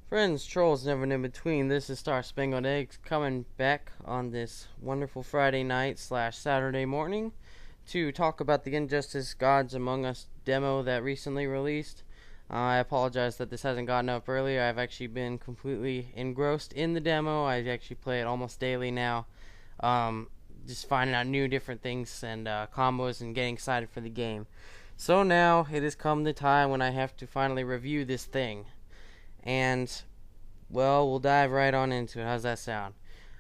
Friends, trolls, never in between. This is Star Spangled Eggs coming back on this wonderful Friday night / Saturday morning to talk about the Injustice Gods Among Us demo that recently released. I apologize that this hasn't gotten up earlier. I've actually been completely engrossed in the demo. I actually play it almost daily now. Just finding out new different things and combos and getting excited for the game. So now it has come the time when I have to finally review this thing. And, well, we'll dive right on into it. How's that sound?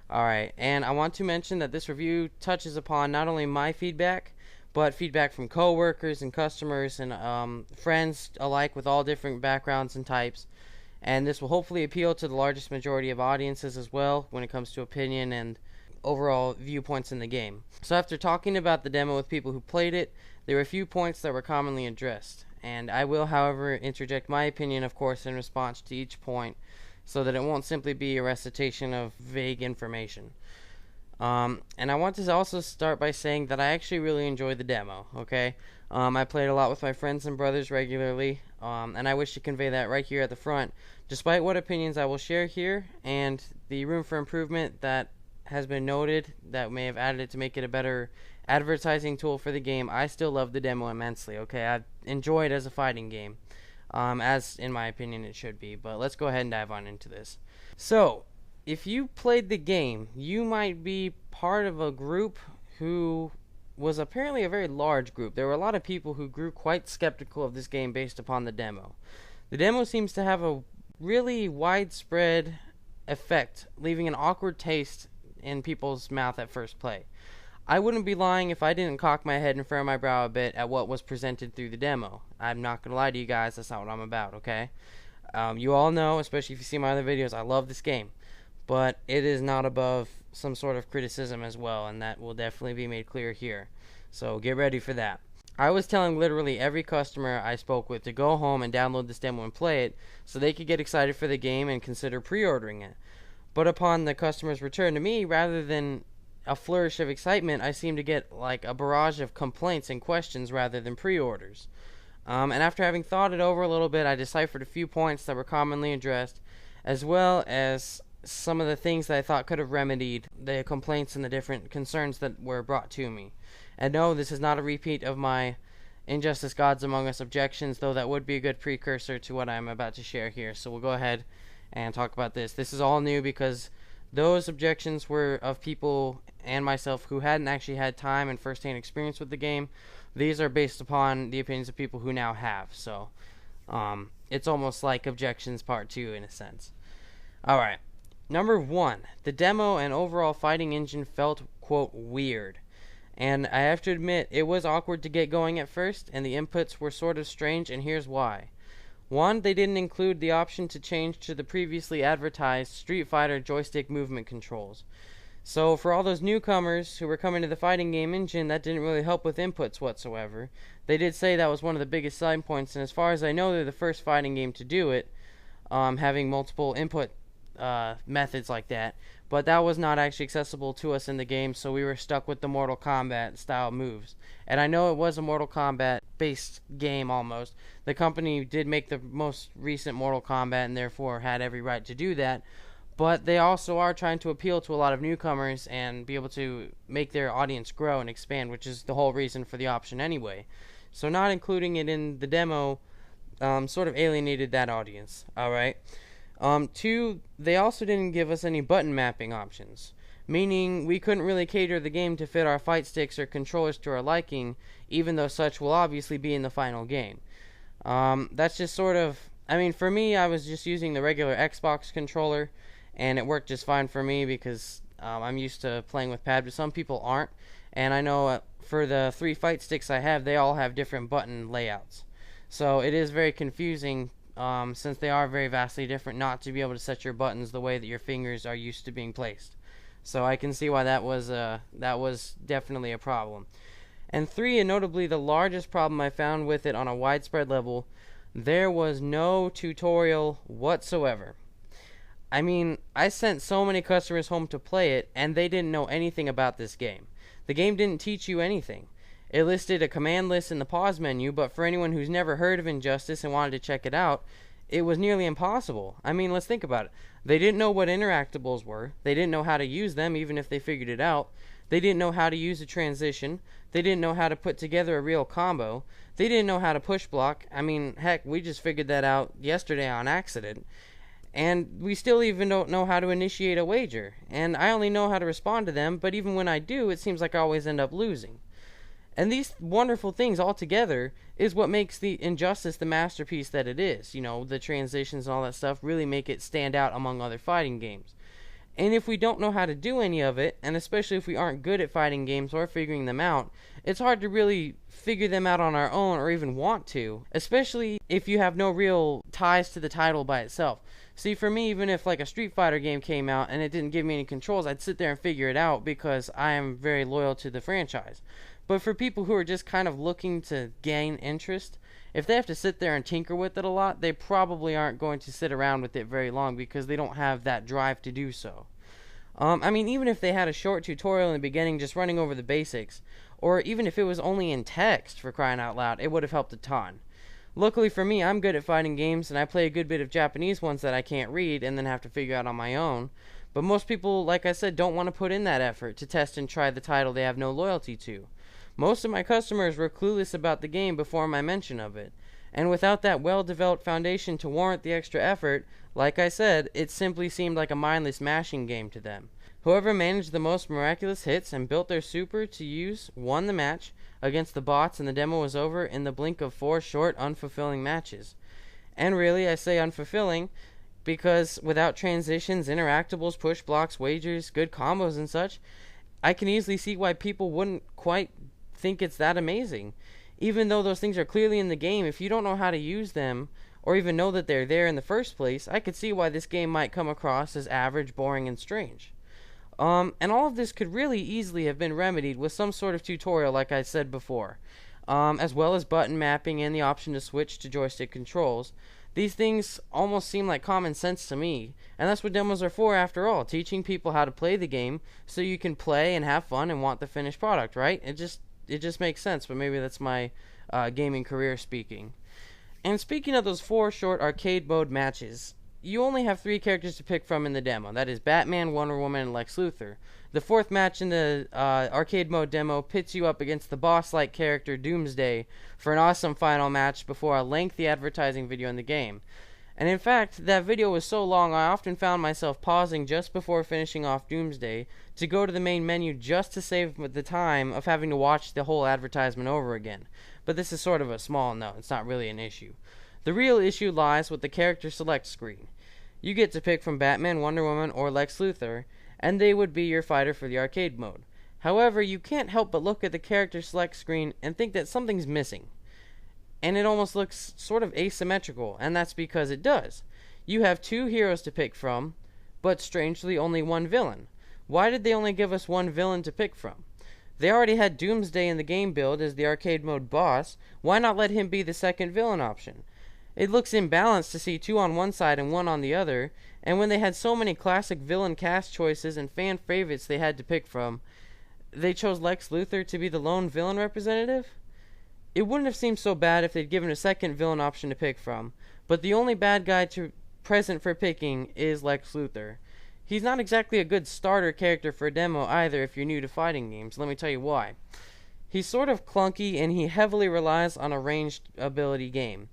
Alright, and I want to mention that this review touches upon not only my feedback, but feedback from coworkers and customers and friends alike with all different backgrounds and types. And this will hopefully appeal to the largest majority of audiences as well when it comes to opinion and overall viewpoints in the game. So after talking about the demo with people who played it, there were a few points that were commonly addressed. And I will, however, interject my opinion, of course, in response to each point, so that it won't simply be a recitation of vague information. And I want to also start by saying that I actually really enjoyed the demo, okay? I played a lot with my friends and brothers regularly, and I wish to convey that right here at the front. Despite what opinions I will share here, and the room for improvement that has been noted that may have added it to make it a better advertising tool for the game, I still love the demo immensely, okay? I enjoy it as a fighting game, as in my opinion it should be, but let's go ahead and dive on into this. So, if you played the game, you might be part of a group who was apparently a very large group. There were a lot of people who grew quite skeptical of this game based upon the demo. The demo seems to have a really widespread effect, leaving an awkward taste in people's mouth at first play. I wouldn't be lying if I didn't cock my head and furrow my brow a bit at what was presented through the demo. I'm not going to lie to you guys, that's not what I'm about, okay? You all know, especially if you see my other videos, I love this game. But it is not above some sort of criticism as well, and that will definitely be made clear here. So get ready for that. I was telling literally every customer I spoke with to go home and download this demo and play it so they could get excited for the game and consider pre-ordering it. But upon the customer's return to me, rather than a flourish of excitement, I seem to get like a barrage of complaints and questions rather than pre-orders. And after having thought it over a little bit, I deciphered a few points that were commonly addressed, as well as some of the things that I thought could have remedied the complaints and the different concerns that were brought to me. And no, this is not a repeat of my Injustice Gods Among Us objections, though that would be a good precursor to what I'm about to share here. So we'll go ahead and talk about this. This is all new because those objections were of people and myself who hadn't actually had time and first-hand experience with the game. These are based upon the opinions of people who now have. So it's almost like objections part 2 in a sense. Alright. Number 1. The demo and overall fighting engine felt, quote, weird. And I have to admit, it was awkward to get going at first, and the inputs were sort of strange, and here's why. 1, they didn't include the option to change to the previously advertised Street Fighter joystick movement controls. So for all those newcomers who were coming to the fighting game engine, that didn't really help with inputs whatsoever. They did say that was one of the biggest selling points, and as far as I know, they're the first fighting game to do it, having multiple input methods like that. But that was not actually accessible to us in the game, so we were stuck with the Mortal Kombat style moves. And I know it was a Mortal Kombat based game almost. The company did make the most recent Mortal Kombat and therefore had every right to do that. But they also are trying to appeal to a lot of newcomers and be able to make their audience grow and expand, which is the whole reason for the option anyway. So not including it in the demo sort of alienated that audience. Alright. 2, they also didn't give us any button mapping options, meaning we couldn't really cater the game to fit our fight sticks or controllers to our liking, even though such will obviously be in the final game. That's just sort of, I mean, for me, I was just using the regular Xbox controller, and it worked just fine for me because I'm used to playing with pad, but some people aren't, and I know for the 3 fight sticks I have, they all have different button layouts. So it is very confusing since they are very vastly different, not to be able to set your buttons the way that your fingers are used to being placed. So I can see why that was definitely a problem. And 3, and notably the largest problem I found with it on a widespread level, there was no tutorial whatsoever. I mean, I sent so many customers home to play it, and they didn't know anything about this game. The game didn't teach you anything. It listed a command list in the pause menu, but for anyone who's never heard of Injustice and wanted to check it out, it was nearly impossible. I mean, let's think about it. They didn't know what interactables were. They didn't know how to use them, even if they figured it out. They didn't know how to use a transition. They didn't know how to put together a real combo. They didn't know how to push block. I mean, heck, we just figured that out yesterday on accident. And we still even don't know how to initiate a wager. And I only know how to respond to them, but even when I do, it seems like I always end up losing. And these wonderful things all together is what makes the Injustice the masterpiece that it is. You know, the transitions and all that stuff really make it stand out among other fighting games. And if we don't know how to do any of it, and especially if we aren't good at fighting games or figuring them out, it's hard to really figure them out on our own or even want to, especially if you have no real ties to the title by itself. See, for me, even if like a Street Fighter game came out and it didn't give me any controls, I'd sit there and figure it out because I am very loyal to the franchise. But for people who are just kind of looking to gain interest, if they have to sit there and tinker with it a lot, they probably aren't going to sit around with it very long because they don't have that drive to do so. I mean, even if they had a short tutorial in the beginning just running over the basics, or even if it was only in text, for crying out loud, it would have helped a ton. Luckily for me, I'm good at fighting games, and I play a good bit of Japanese ones that I can't read and then have to figure out on my own. But most people, like I said, don't want to put in that effort to test and try the title they have no loyalty to. Most of my customers were clueless about the game before my mention of it, and without that well-developed foundation to warrant the extra effort, like I said, it simply seemed like a mindless mashing game to them. Whoever managed the most miraculous hits and built their super to use won the match against the bots, and the demo was over in the blink of 4 short, unfulfilling matches. And really, I say unfulfilling because without transitions, interactables, push blocks, wagers, good combos and such, I can easily see why people wouldn't quite think it's that amazing. Even though those things are clearly in the game, if you don't know how to use them or even know that they're there in the first place, I could see why this game might come across as average, boring, and strange. And all of this could really easily have been remedied with some sort of tutorial like I said before, as well as button mapping and the option to switch to joystick controls. These things almost seem like common sense to me, and that's what demos are for after all, teaching people how to play the game so you can play and have fun and want the finished product, right? It just makes sense, but maybe that's my gaming career speaking. And speaking of those 4 short arcade mode matches, you only have 3 characters to pick from in the demo. That is Batman, Wonder Woman, and Lex Luthor. The 4th match in the arcade mode demo pits you up against the boss-like character Doomsday for an awesome final match before a lengthy advertising video in the game. And in fact, that video was so long I often found myself pausing just before finishing off Doomsday to go to the main menu just to save the time of having to watch the whole advertisement over again. But this is sort of a small note, it's not really an issue. The real issue lies with the character select screen. You get to pick from Batman, Wonder Woman, or Lex Luthor, and they would be your fighter for the arcade mode. However, you can't help but look at the character select screen and think that something's missing. And it almost looks sort of asymmetrical, and that's because it does. You have 2 heroes to pick from, but strangely only 1 villain. Why did they only give us 1 villain to pick from? They already had Doomsday in the game build as the arcade mode boss, why not let him be the second villain option? It looks imbalanced to see 2 on one side and 1 on the other, and when they had so many classic villain cast choices and fan favorites they had to pick from, they chose Lex Luthor to be the lone villain representative? It wouldn't have seemed so bad if they'd given a second villain option to pick from, but the only bad guy present for picking is Lex Luthor. He's not exactly a good starter character for a demo either if you're new to fighting games. Let me tell you why. He's sort of clunky and he heavily relies on a ranged ability game,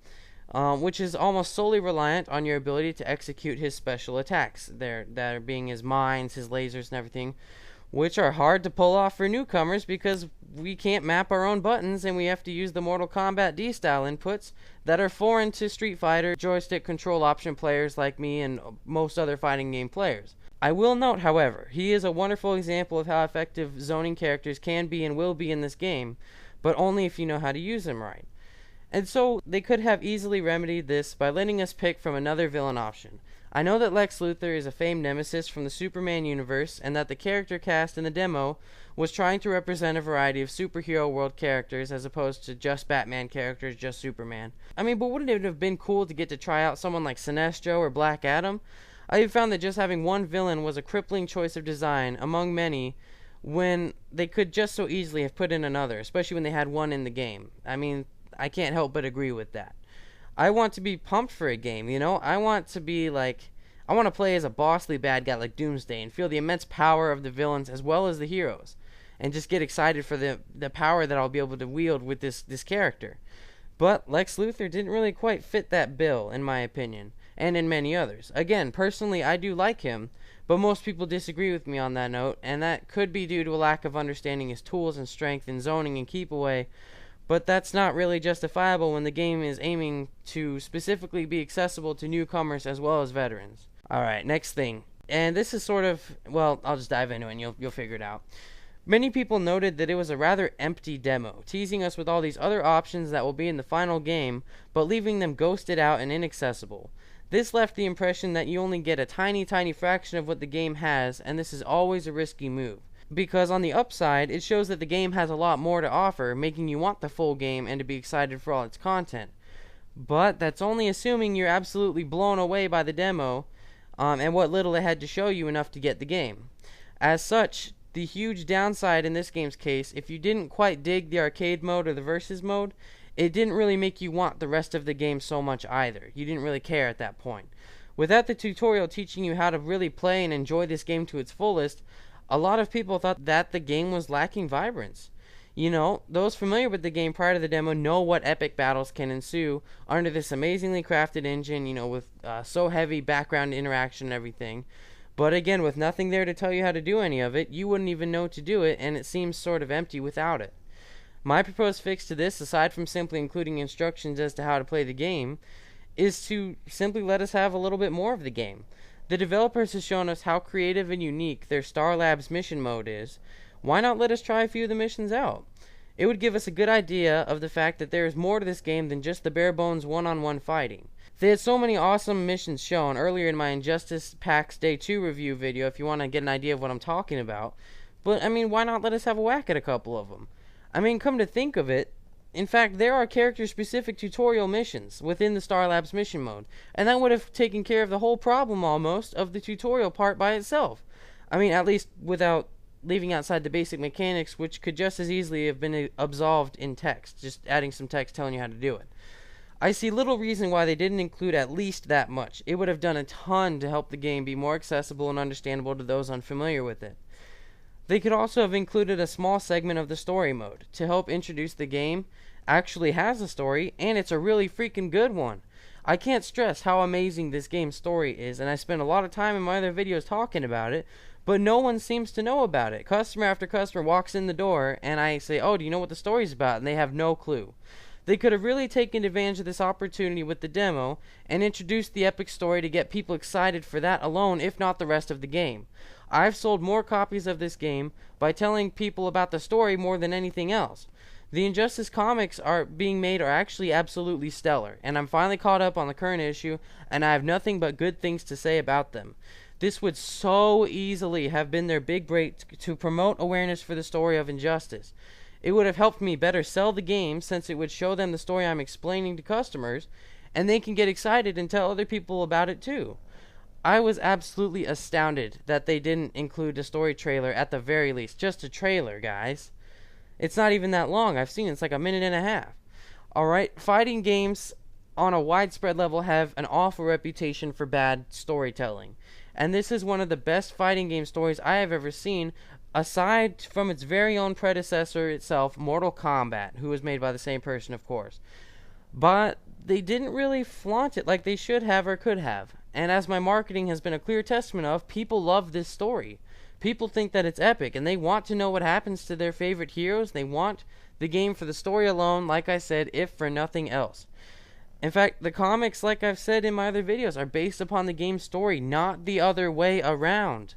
which is almost solely reliant on your ability to execute his special attacks, that being his mines, his lasers, and everything, which are hard to pull off for newcomers because we can't map our own buttons and we have to use the Mortal Kombat D-style inputs that are foreign to Street Fighter joystick control option players like me and most other fighting game players. I will note, however, he is a wonderful example of how effective zoning characters can be and will be in this game, but only if you know how to use them right. And so, they could have easily remedied this by letting us pick from another villain option. I know that Lex Luthor is a famed nemesis from the Superman universe, and that the character cast in the demo was trying to represent a variety of superhero world characters as opposed to just Batman characters, just Superman. I mean, but wouldn't it have been cool to get to try out someone like Sinestro or Black Adam? I have found that just having 1 villain was a crippling choice of design among many when they could just so easily have put in another, especially when they had 1 in the game. I mean, I can't help but agree with that. I want to be pumped for a game, you know? I want to play as a bossly bad guy like Doomsday and feel the immense power of the villains as well as the heroes, and just get excited for the power that I'll be able to wield with this character. But Lex Luthor didn't really quite fit that bill, in my opinion, and in many others. Again, personally, I do like him, but most people disagree with me on that note, and that could be due to a lack of understanding his tools and strength in zoning and keep away, but that's not really justifiable when the game is aiming to specifically be accessible to newcomers as well as veterans. Alright, next thing. And this is sort of, well, I'll just dive into it and you'll figure it out. Many people noted that it was a rather empty demo, teasing us with all these other options that will be in the final game, but leaving them ghosted out and inaccessible. This left the impression that you only get a tiny fraction of what the game has, and this is always a risky move. Because on the upside, it shows that the game has a lot more to offer, making you want the full game and to be excited for all its content. But that's only assuming you're absolutely blown away by the demo, and what little it had to show you enough to get the game. As such, the huge downside in this game's case, if you didn't quite dig the arcade mode or the versus mode, it didn't really make you want the rest of the game so much either. You didn't really care at that point. Without the tutorial teaching you how to really play and enjoy this game to its fullest, a lot of people thought that the game was lacking vibrance. You know, those familiar with the game prior to the demo know what epic battles can ensue under this amazingly crafted engine, you know, with so heavy background interaction and everything. But again, with nothing there to tell you how to do any of it, you wouldn't even know to do it, and it seems sort of empty without it. My proposed fix to this, aside from simply including instructions as to how to play the game, is to simply let us have a little bit more of the game. The developers have shown us how creative and unique their Star Labs mission mode is. Why not let us try a few of the missions out? It would give us a good idea of the fact that there is more to this game than just the bare bones one-on-one fighting. They had so many awesome missions shown earlier in my Injustice PAX Day 2 review video if you want to get an idea of what I'm talking about. But, I mean, why not let us have a whack at a couple of them? I mean, come to think of it, in fact, there are character-specific tutorial missions within the Star Labs mission mode, and that would have taken care of the whole problem, almost, of the tutorial part by itself. I mean, at least without leaving outside the basic mechanics, which could just as easily have been absolved in text, just adding some text telling you how to do it. I see little reason why they didn't include at least that much. It would have done a ton to help the game be more accessible and understandable to those unfamiliar with it. They could also have included a small segment of the story mode to help introduce the game actually has a story, and it's a really freaking good one. I can't stress how amazing this game's story is, and I spend a lot of time in my other videos talking about it, but no one seems to know about it. Customer after customer walks in the door, and I say, oh, do you know what the story's about? And they have no clue. They could have really taken advantage of this opportunity with the demo and introduced the epic story to get people excited for that alone, if not the rest of the game. I've sold more copies of this game by telling people about the story more than anything else. The Injustice comics are being made are actually absolutely stellar, and I'm finally caught up on the current issue, and I have nothing but good things to say about them. This would so easily have been their big break to promote awareness for the story of Injustice. It would have helped me better sell the game, since it would show them the story I'm explaining to customers, and they can get excited and tell other people about it too. I was absolutely astounded that they didn't include a story trailer at the very least. Just a trailer, guys. It's not even that long. I've seen it. It's like a minute and a half. Alright, fighting games on a widespread level have an awful reputation for bad storytelling. And this is one of the best fighting game stories I have ever seen, aside from its very own predecessor itself, Mortal Kombat, who was made by the same person, of course. But they didn't really flaunt it like they should have or could have. And as my marketing has been a clear testament of, people love this story. People think that it's epic, and they want to know what happens to their favorite heroes. They want the game for the story alone, like I said, if for nothing else. In fact, the comics, like I've said in my other videos, are based upon the game's story, not the other way around.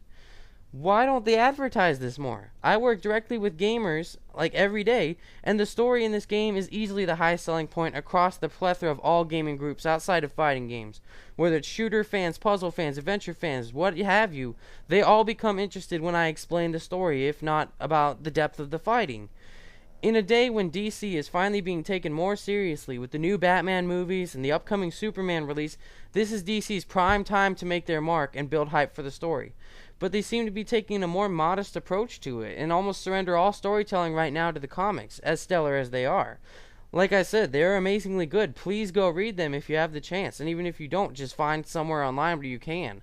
Why don't they advertise this more? I work directly with gamers, like every day, and the story in this game is easily the highest selling point across the plethora of all gaming groups outside of fighting games. Whether it's shooter fans, puzzle fans, adventure fans, what have you, they all become interested when I explain the story, if not about the depth of the fighting. In a day when DC is finally being taken more seriously with the new Batman movies and the upcoming Superman release, this is DC's prime time to make their mark and build hype for the story. But they seem to be taking a more modest approach to it and almost surrender all storytelling right now to the comics, as stellar as they are. Like I said, they're amazingly good. Please go read them if you have the chance. And even if you don't, just find somewhere online where you can.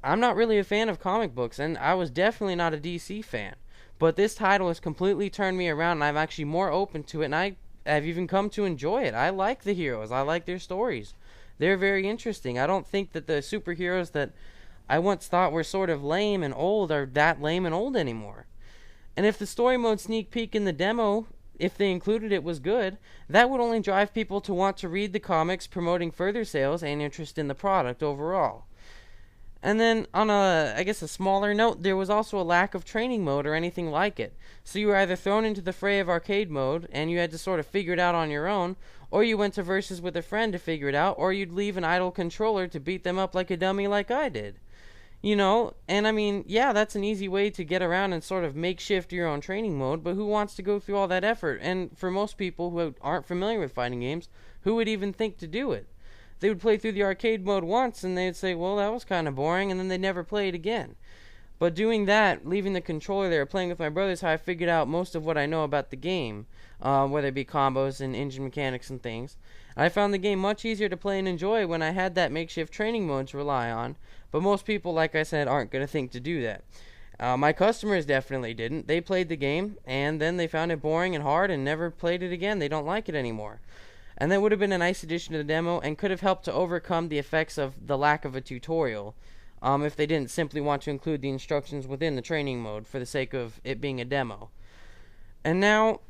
I'm not really a fan of comic books, and I was definitely not a DC fan. But this title has completely turned me around, and I'm actually more open to it, and I've even come to enjoy it. I like the heroes. I like their stories. They're very interesting. I don't think that the superheroes that I once thought were sort of lame and old are that lame and old anymore. And if the story mode sneak peek in the demo, if they included it, was good, that would only drive people to want to read the comics, promoting further sales and interest in the product overall. And then on a smaller note, there was also a lack of training mode or anything like it. So you were either thrown into the fray of arcade mode and you had to sort of figure it out on your own, or you went to versus with a friend to figure it out, or you'd leave an idle controller to beat them up like a dummy like I did. And I mean, yeah, that's an easy way to get around and sort of makeshift your own training mode, but who wants to go through all that effort? And for most people who aren't familiar with fighting games, who would even think to do it? They would play through the arcade mode once and they'd say, well, that was kind of boring, and then they'd never play it again. But doing that, leaving the controller there, playing with my brothers, how I figured out most of what I know about the game, whether it be combos and engine mechanics and things. I found the game much easier to play and enjoy when I had that makeshift training mode to rely on, but most people, like I said, aren't going to think to do that. My customers definitely didn't. They played the game, and then they found it boring and hard and never played it again. They don't like it anymore. And that would have been a nice addition to the demo and could have helped to overcome the effects of the lack of a tutorial, if they didn't simply want to include the instructions within the training mode for the sake of it being a demo. And now,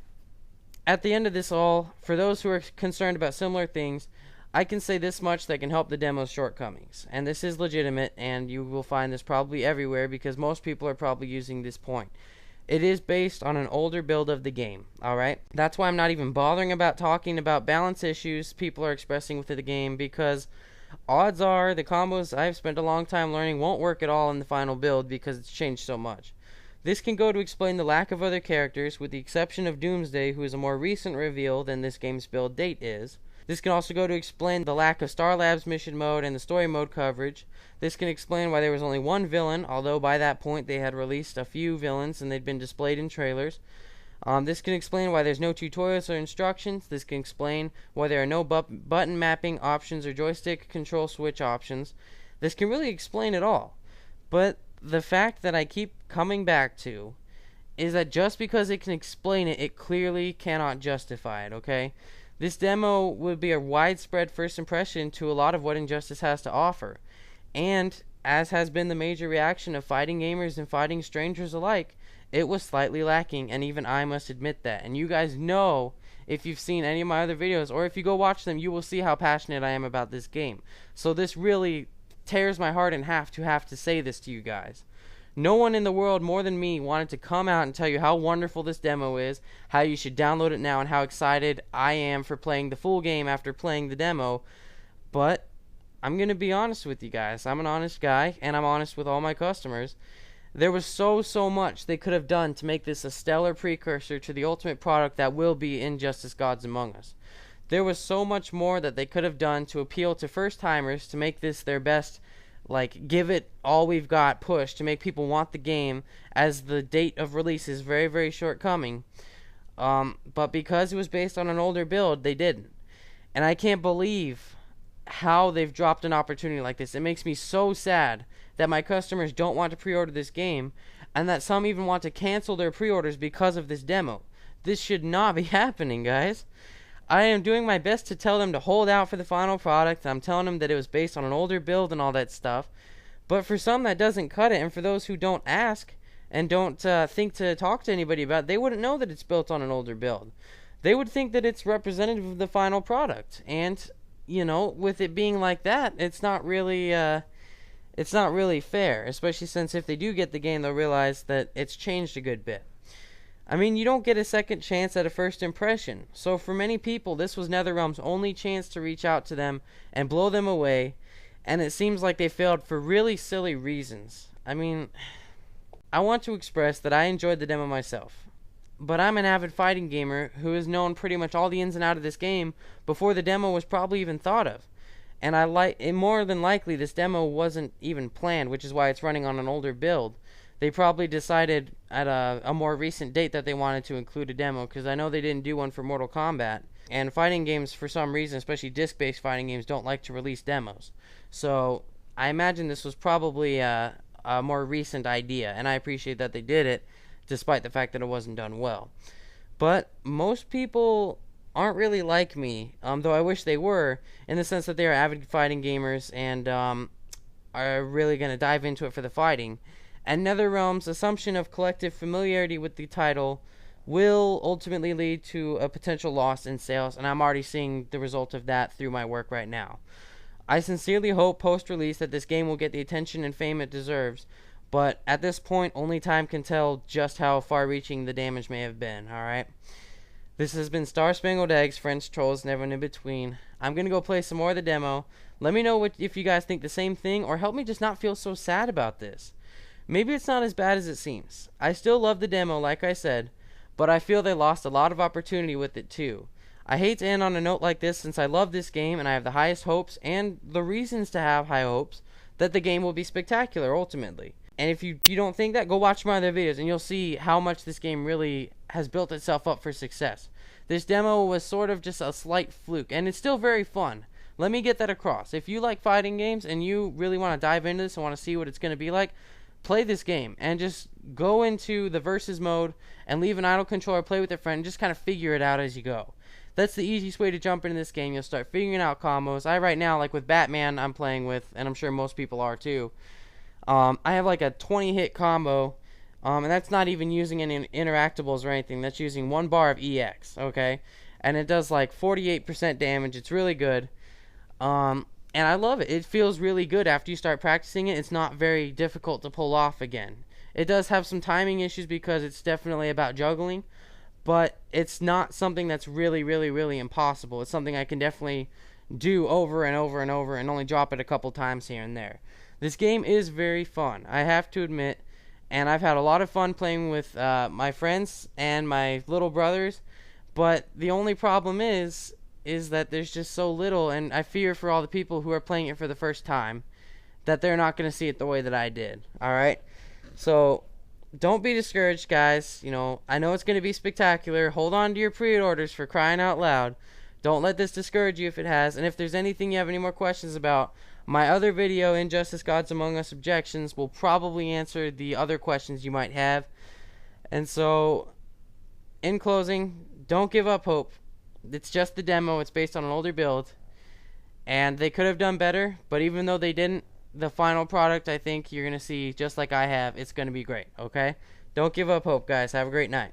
at the end of this all, for those who are concerned about similar things, I can say this much that can help the demo's shortcomings. And this is legitimate, and you will find this probably everywhere because most people are probably using this point. It is based on an older build of the game, alright? That's why I'm not even bothering about talking about balance issues people are expressing with the game, because odds are the combos I've spent a long time learning won't work at all in the final build because it's changed so much. This can go to explain the lack of other characters, with the exception of Doomsday, who is a more recent reveal than this game's build date is. This can also go to explain the lack of Star Labs mission mode and the story mode coverage. This can explain why there was only one villain, although by that point they had released a few villains and they'd been displayed in trailers. This can explain why there's no tutorials or instructions. This can explain why there are no button mapping options or joystick control switch options. This can really explain it all. But the fact that I keep coming back to is that just because it can explain it, it clearly cannot justify it, okay? This demo would be a widespread first impression to a lot of what Injustice has to offer. And, as has been the major reaction of fighting gamers and fighting strangers alike, it was slightly lacking, and even I must admit that. And you guys know, if you've seen any of my other videos, or if you go watch them, you will see how passionate I am about this game. So this really tears my heart in half to have to say this to you guys. No one in the world more than me wanted to come out and tell you how wonderful this demo is, how you should download it now, and how excited I am for playing the full game after playing the demo. But I'm going to be honest with you guys. I'm an honest guy, and I'm honest with all my customers. There was so much they could have done to make this a stellar precursor to the ultimate product that will be Injustice Gods Among Us. There was so much more that they could have done to appeal to first-timers, to make this their best, give it all we've got push to make people want the game, as the date of release is very, very shortcoming. But because it was based on an older build, they didn't. And I can't believe how they've dropped an opportunity like this. It makes me so sad that my customers don't want to pre-order this game, and that some even want to cancel their pre-orders because of this demo. This should not be happening, guys. I am doing my best to tell them to hold out for the final product. I'm telling them that it was based on an older build and all that stuff. But for some, that doesn't cut it. And for those who don't ask and don't think to talk to anybody about it, they wouldn't know that it's built on an older build. They would think that it's representative of the final product. And, with it being like that, it's not really fair. Especially since if they do get the game, they'll realize that it's changed a good bit. I mean, you don't get a second chance at a first impression. So for many people, this was NetherRealm's only chance to reach out to them and blow them away, and it seems like they failed for really silly reasons. I mean, I want to express that I enjoyed the demo myself, but I'm an avid fighting gamer who has known pretty much all the ins and outs of this game before the demo was probably even thought of. And more than likely this demo wasn't even planned, which is why it's running on an older build. They probably decided at a more recent date that they wanted to include a demo, because I know they didn't do one for Mortal Kombat. And fighting games, for some reason, especially disc-based fighting games, don't like to release demos. So I imagine this was probably a more recent idea, and I appreciate that they did it, despite the fact that it wasn't done well. But most people aren't really like me, though I wish they were, in the sense that they are avid fighting gamers and are really going to dive into it for the fighting. And NetherRealm's assumption of collective familiarity with the title will ultimately lead to a potential loss in sales, and I'm already seeing the result of that through my work right now. I sincerely hope post-release that this game will get the attention and fame it deserves, but at this point, only time can tell just how far-reaching the damage may have been, alright? This has been Star Spangled Eggs, Friends, Trolls, and everyone in between. I'm going to go play some more of the demo. Let me know if you guys think the same thing, or help me just not feel so sad about this. Maybe it's not as bad as it seems. I still love the demo, like I said, but I feel they lost a lot of opportunity with it too. I hate to end on a note like this since I love this game and I have the highest hopes and the reasons to have high hopes that the game will be spectacular ultimately. And if you don't think that, go watch my other videos and you'll see how much this game really has built itself up for success. This demo was sort of just a slight fluke, and it's still very fun. Let me get that across. If you like fighting games and you really want to dive into this and want to see what it's going to be like, play this game and just go into the versus mode and leave an idle controller, play with a friend, and just kind of figure it out as you go. That's the easiest way to jump into this game. You'll start figuring out combos. Right now, like with Batman I'm playing with, and I'm sure most people are too, I have like a 20-hit combo, and that's not even using any interactables or anything. That's using 1 bar of EX, okay? And it does like 48% damage. It's really good. And I love it. It feels really good after you start practicing it. It's not very difficult to pull off again. It does have some timing issues because it's definitely about juggling, but it's not something that's really, really, really impossible. It's something I can definitely do over and over and over and only drop it a couple times here and there. This game is very fun, I have to admit, and I've had a lot of fun playing with my friends and my little brothers, but the only problem is that there's just so little, and I fear for all the people who are playing it for the first time that they're not going to see it the way that I did, alright? So, don't be discouraged, guys. You know, I know it's going to be spectacular. Hold on to your pre-orders, for crying out loud. Don't let this discourage you if it has, and if there's anything you have any more questions about, my other video, Injustice Gods Among Us Objections, will probably answer the other questions you might have. And so, in closing, don't give up hope. It's just the demo. It's based on an older build. And they could have done better, but even though they didn't, the final product, I think you're going to see, just like I have, it's going to be great, okay? Don't give up hope, guys. Have a great night.